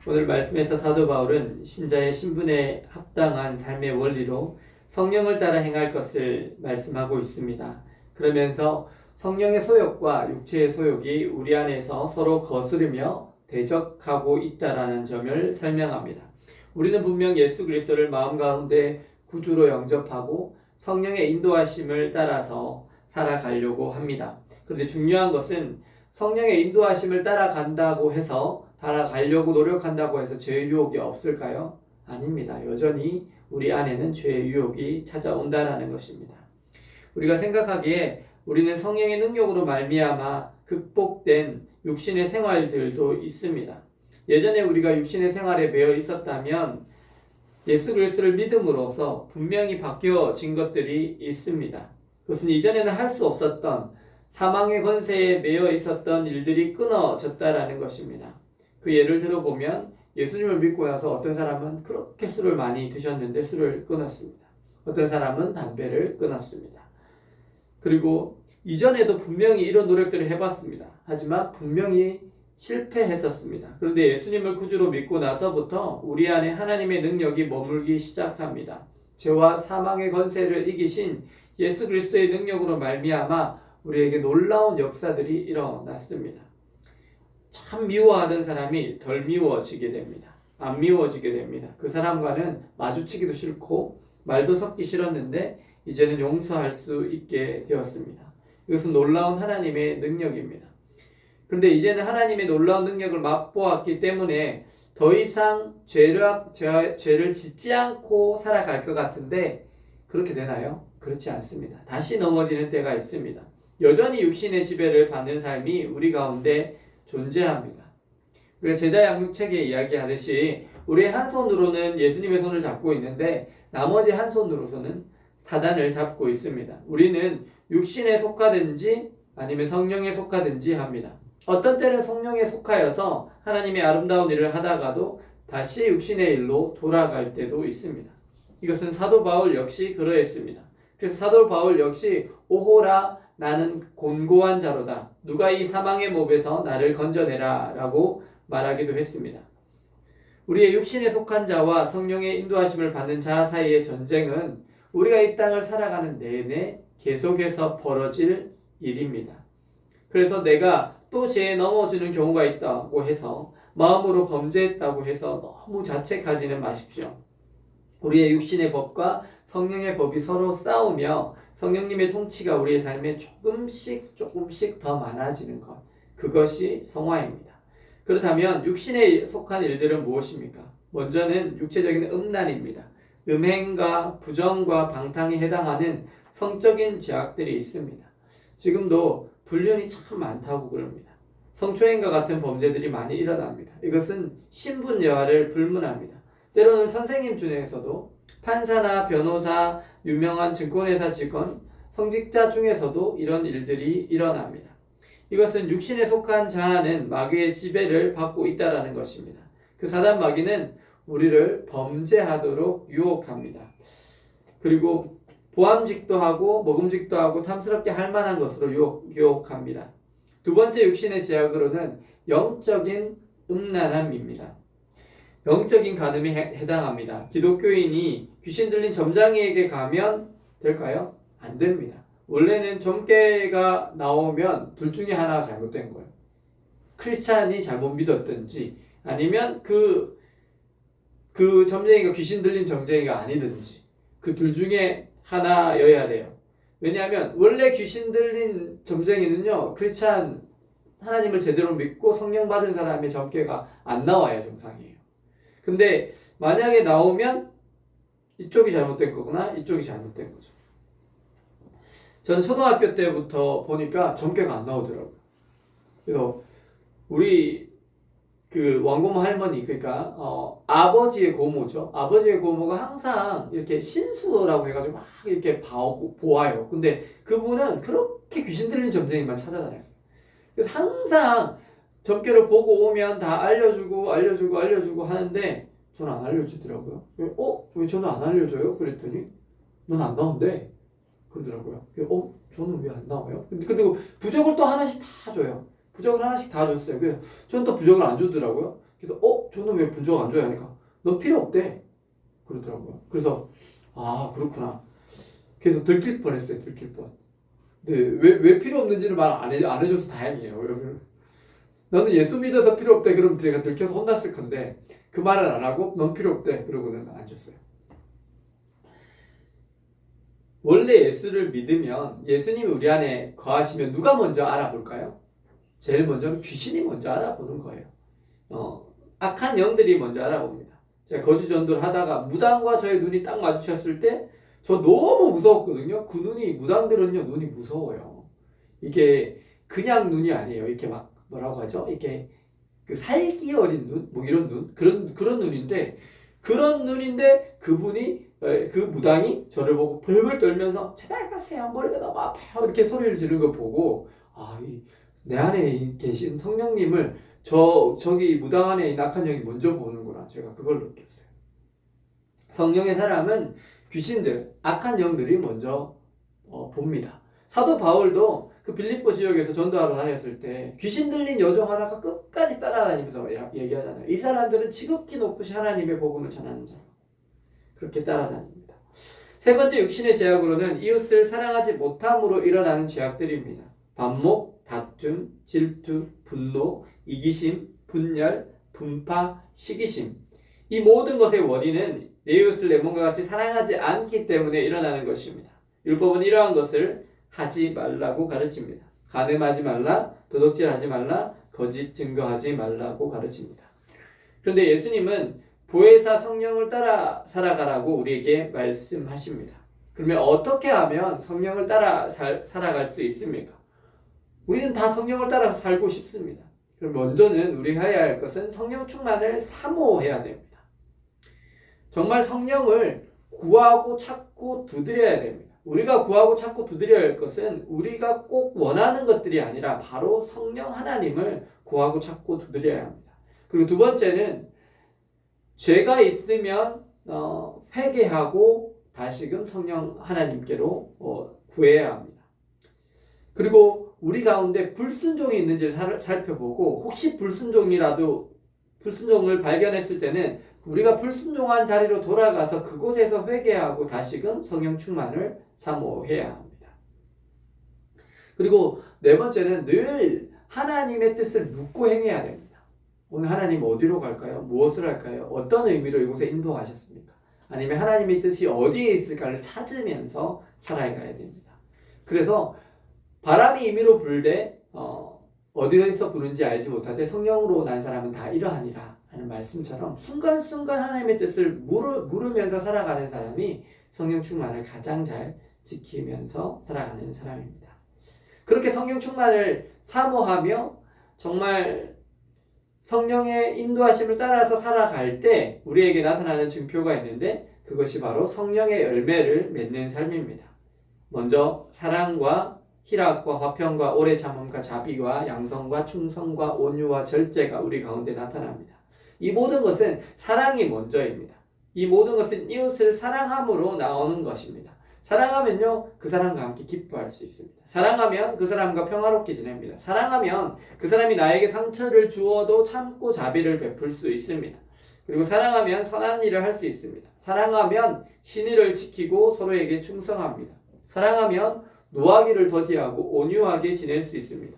오늘 말씀에서 사도 바울은 신자의 신분에 합당한 삶의 원리로 성령을 따라 행할 것을 말씀하고 있습니다. 그러면서 성령의 소욕과 육체의 소욕이 우리 안에서 서로 거스르며 대적하고 있다라는 점을 설명합니다. 우리는 분명 예수 그리스도를 마음 가운데 구주로 영접하고 성령의 인도하심을 따라서 살아가려고 합니다. 그런데 중요한 것은 성령의 인도하심을 따라간다고 해서 따라가려고 노력한다고 해서 죄의 유혹이 없을까요? 아닙니다. 여전히 우리 안에는 죄의 유혹이 찾아온다는 것입니다. 우리가 생각하기에 우리는 성령의 능력으로 말미암아 극복된 육신의 생활들도 있습니다. 예전에 우리가 육신의 생활에 매여 있었다면 예수 그리스도를 믿음으로써 분명히 바뀌어진 것들이 있습니다. 그것은 이전에는 할 수 없었던 사망의 권세에 매여 있었던 일들이 끊어졌다라는 것입니다. 그 예를 들어보면 예수님을 믿고 나서 어떤 사람은 그렇게 술을 많이 드셨는데 술을 끊었습니다. 어떤 사람은 담배를 끊었습니다. 그리고 이전에도 분명히 이런 노력들을 해봤습니다. 하지만 분명히 실패했었습니다. 그런데 예수님을 구주로 믿고 나서부터 우리 안에 하나님의 능력이 머물기 시작합니다. 죄와 사망의 권세를 이기신 예수 그리스도의 능력으로 말미암아 우리에게 놀라운 역사들이 일어났습니다. 참 미워하던 사람이 덜 미워지게 됩니다. 안 미워지게 됩니다. 그 사람과는 마주치기도 싫고 말도 섞기 싫었는데 이제는 용서할 수 있게 되었습니다. 이것은 놀라운 하나님의 능력입니다. 그런데 이제는 하나님의 놀라운 능력을 맛보았기 때문에 더 이상 죄를 짓지 않고 살아갈 것 같은데 그렇게 되나요? 그렇지 않습니다. 다시 넘어지는 때가 있습니다. 여전히 육신의 지배를 받는 삶이 우리 가운데 존재합니다. 우리가 제자 양육책에 이야기하듯이 우리의 한 손으로는 예수님의 손을 잡고 있는데 나머지 한 손으로서는 사단을 잡고 있습니다. 우리는 육신에 속하든지 아니면 성령에 속하든지 합니다. 어떤 때는 성령에 속하여서 하나님의 아름다운 일을 하다가도 다시 육신의 일로 돌아갈 때도 있습니다. 이것은 사도 바울 역시 그러했습니다. 그래서 사도 바울 역시 오호라 나는 곤고한 자로다. 누가 이 사망의 몹에서 나를 건져내라 라고 말하기도 했습니다. 우리의 육신에 속한 자와 성령의 인도하심을 받는 자 사이의 전쟁은 우리가 이 땅을 살아가는 내내 계속해서 벌어질 일입니다. 그래서 내가 또 죄에 넘어지는 경우가 있다고 해서 마음으로 범죄했다고 해서 너무 자책하지는 마십시오. 우리의 육신의 법과 성령의 법이 서로 싸우며 성령님의 통치가 우리의 삶에 조금씩 더 많아지는 것, 그것이 성화입니다. 그렇다면 육신에 속한 일들은 무엇입니까? 먼저는 육체적인 음란입니다. 음행과 부정과 방탕에 해당하는 성적인 죄악들이 있습니다. 지금도 불륜이 참 많다고 그럽니다. 성추행과 같은 범죄들이 많이 일어납니다. 이것은 신분여하를 불문합니다. 때로는 선생님 중에서도 판사나 변호사, 유명한 증권회사 직원, 성직자 중에서도 이런 일들이 일어납니다. 이것은 육신에 속한 자아는 마귀의 지배를 받고 있다는 것입니다. 그 사단 마귀는 우리를 범죄하도록 유혹합니다. 그리고 보암직도 하고 먹음직도 하고 탐스럽게 할 만한 것으로 유혹합니다. 두 번째 육신의 제약으로는 영적인 음란함입니다. 영적인 간음에 해당합니다. 기독교인이 귀신 들린 점장이에게 가면 될까요? 안 됩니다. 원래는 점괘가 나오면 둘 중에 하나가 잘못된 거예요. 크리스찬이 잘못 믿었든지 아니면 그 점쟁이가 귀신 들린 점쟁이가 아니든지 그 둘 중에 하나여야 돼요. 왜냐하면 원래 귀신 들린 점쟁이는요, 크리스찬 하나님을 제대로 믿고 성령 받은 사람의 점괘가 안 나와야 정상이에요. 근데 만약에 나오면 이쪽이 잘못된 거구나, 이쪽이 잘못된 거죠. 저는 초등학교 때부터 보니까 점괘가 안 나오더라고요. 그래서 우리 그 왕고모 할머니, 그러니까 아버지의 고모죠. 아버지의 고모가 항상 이렇게 신수라고 해가지고 막 이렇게 보아요. 근데 그분은 그렇게 귀신 들린 점쟁이만 찾아다녔어요. 그래서 항상 점괘를 보고 오면 다 알려주고 하는데 저는 안 알려주더라고요. 왜 저는 안 알려줘요? 그랬더니 넌 안 나온대 그러더라고요. 저는 왜 안 나와요? 근데 부적을 또 하나씩 다 줘요. 부적을 하나씩 다 줬어요. 그래서 저는 또 부적을 안 주더라고요. 그래서 저는 왜 분주가 안 좋아요? 하니까 너 필요 없대 그러더라고요. 그래서 그렇구나. 그래서 들킬 뻔했어요. 들킬 뻔. 네, 왜 필요 없는지는 말 안 해줘서 다행이에요. 너는 예수 믿어서 필요 없대. 그럼 제가 들켜서 혼났을 건데 그 말은 안 하고 넌 필요 없대. 그러고는 안 줬어요. 원래 예수를 믿으면 예수님이 우리 안에 거하시면 누가 먼저 알아볼까요? 제일 먼저 귀신이 먼저 알아보는 거예요. 악한 영들이 먼저 알아봅니다. 제가 거주 전도를 하다가 무당과 저의 눈이 딱 마주쳤을 때 저 너무 무서웠거든요. 그 무당들은요 눈이 무서워요. 이게 그냥 눈이 아니에요. 이렇게 막 뭐라고 하죠? 이게 그 살기 어린 눈, 뭐 이런 눈, 그런 눈인데 그분이 그 무당이 저를 보고 벌벌 떨면서 제발 가세요. 머리가 너무 아파요. 이렇게 소리를 지르는 거 보고 내 안에 계신 성령님을 저기 무당 안에 이 악한 영이 먼저 보는구나. 제가 그걸 느꼈어요. 성령의 사람은 귀신들, 악한 영들이 먼저 봅니다. 사도 바울도 그 빌립보 지역에서 전도하러 다녔을 때 귀신 들린 여종 하나가 끝까지 따라다니면서 얘기하잖아요. 이 사람들은 지극히 높으신 하나님의 복음을 전하는 자. 그렇게 따라다닙니다. 세 번째 육신의 죄악으로는 이웃을 사랑하지 못함으로 일어나는 죄악들입니다. 반목, 다툼, 질투, 분노, 이기심, 분열, 분파, 시기심. 이 모든 것의 원인은 내 이웃을 내 몸과 같이 사랑하지 않기 때문에 일어나는 것입니다. 율법은 이러한 것을 하지 말라고 가르칩니다. 간음하지 말라, 도둑질하지 말라, 거짓 증거하지 말라고 가르칩니다. 그런데 예수님은 보혜사 성령을 따라 살아가라고 우리에게 말씀하십니다. 그러면 어떻게 하면 성령을 따라 살아갈 수 있습니까? 우리는 다 성령을 따라서 살고 싶습니다. 그럼 먼저는 우리가 해야 할 것은 성령 충만을 사모해야 됩니다. 정말 성령을 구하고 찾고 두드려야 됩니다. 우리가 구하고 찾고 두드려야 할 것은 우리가 꼭 원하는 것들이 아니라 바로 성령 하나님을 구하고 찾고 두드려야 합니다. 그리고 두 번째는 죄가 있으면 회개하고 다시금 성령 하나님께로 구해야 합니다. 그리고 우리 가운데 불순종이 있는지를 살펴보고 혹시 불순종을 발견했을 때는 우리가 불순종한 자리로 돌아가서 그곳에서 회개하고 다시금 성령 충만을 사모해야 합니다. 그리고 네 번째는 늘 하나님의 뜻을 묻고 행해야 됩니다. 오늘 하나님 어디로 갈까요? 무엇을 할까요? 어떤 의미로 이곳에 인도하셨습니까? 아니면 하나님의 뜻이 어디에 있을까를 찾으면서 살아가야 됩니다. 그래서 바람이 임의로 불되 어디서 부는지 알지 못하되 성령으로 난 사람은 다 이러하니라 하는 말씀처럼 순간순간 하나님의 뜻을 물으면서 살아가는 사람이 성령 충만을 가장 잘 지키면서 살아가는 사람입니다. 그렇게 성령 충만을 사모하며 정말 성령의 인도하심을 따라서 살아갈 때 우리에게 나타나는 증표가 있는데 그것이 바로 성령의 열매를 맺는 삶입니다. 먼저 사랑과 희락과 화평과 오래 참음과 자비와 양성과 충성과 온유와 절제가 우리 가운데 나타납니다. 이 모든 것은 사랑이 먼저입니다. 이 모든 것은 이웃을 사랑함으로 나오는 것입니다. 사랑하면요 그 사람과 함께 기뻐할 수 있습니다. 사랑하면 그 사람과 평화롭게 지냅니다. 사랑하면 그 사람이 나에게 상처를 주어도 참고 자비를 베풀 수 있습니다. 그리고 사랑하면 선한 일을 할 수 있습니다. 사랑하면 신의를 지키고 서로에게 충성합니다. 사랑하면 노하기를 더디하고 온유하게 지낼 수 있습니다.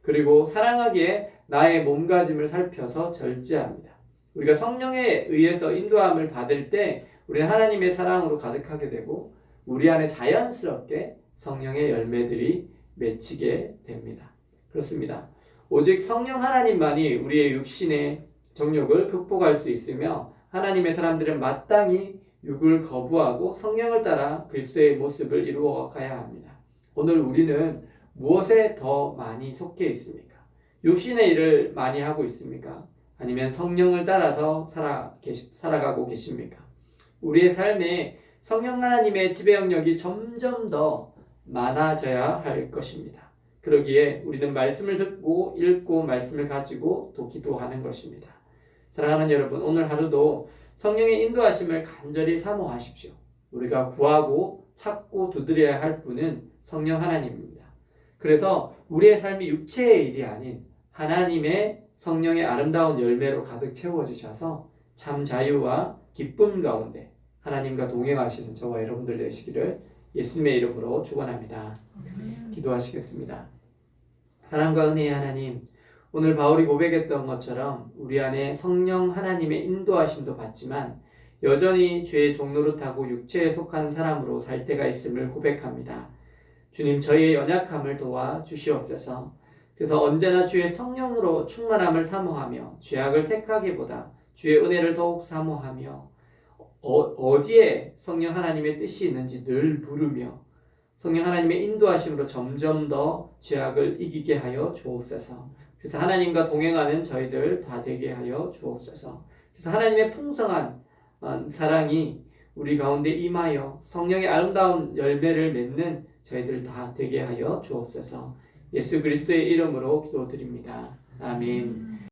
그리고 사랑하기에 나의 몸가짐을 살펴서 절제합니다. 우리가 성령에 의해서 인도함을 받을 때 우리는 하나님의 사랑으로 가득하게 되고 우리 안에 자연스럽게 성령의 열매들이 맺히게 됩니다. 그렇습니다. 오직 성령 하나님만이 우리의 육신의 정욕을 극복할 수 있으며 하나님의 사람들은 마땅히 육을 거부하고 성령을 따라 그리스도의 모습을 이루어 가야 합니다. 오늘 우리는 무엇에 더 많이 속해 있습니까? 육신의 일을 많이 하고 있습니까? 아니면 성령을 따라서 살아가고 계십니까? 우리의 삶에 성령 하나님의 지배 영역이 점점 더 많아져야 할 것입니다. 그러기에 우리는 말씀을 듣고 읽고 말씀을 가지고 또 기도하는 것입니다. 사랑하는 여러분, 오늘 하루도 성령의 인도하심을 간절히 사모하십시오. 우리가 구하고 찾고 두드려야 할 분은 성령 하나님입니다. 그래서 우리의 삶이 육체의 일이 아닌 하나님의 성령의 아름다운 열매로 가득 채워지셔서 참 자유와 기쁨 가운데 하나님과 동행하시는 저와 여러분들 되시기를 예수님의 이름으로 축원합니다. 기도하시겠습니다. 사랑과 은혜의 하나님, 오늘 바울이 고백했던 것처럼 우리 안에 성령 하나님의 인도하심도 받지만 여전히 죄의 종노릇하고 육체에 속한 사람으로 살 때가 있음을 고백합니다. 주님, 저희의 연약함을 도와 주시옵소서. 그래서 언제나 주의 성령으로 충만함을 사모하며 죄악을 택하기보다 주의 은혜를 더욱 사모하며 어디에 성령 하나님의 뜻이 있는지 늘 물으며 성령 하나님의 인도하심으로 점점 더 죄악을 이기게 하여 주옵소서. 그래서 하나님과 동행하는 저희들 다 되게 하여 주옵소서. 그래서 하나님의 풍성한 사랑이 우리 가운데 임하여 성령의 아름다운 열매를 맺는 저희들 다 되게 하여 주옵소서. 예수 그리스도의 이름으로 기도드립니다. 아멘.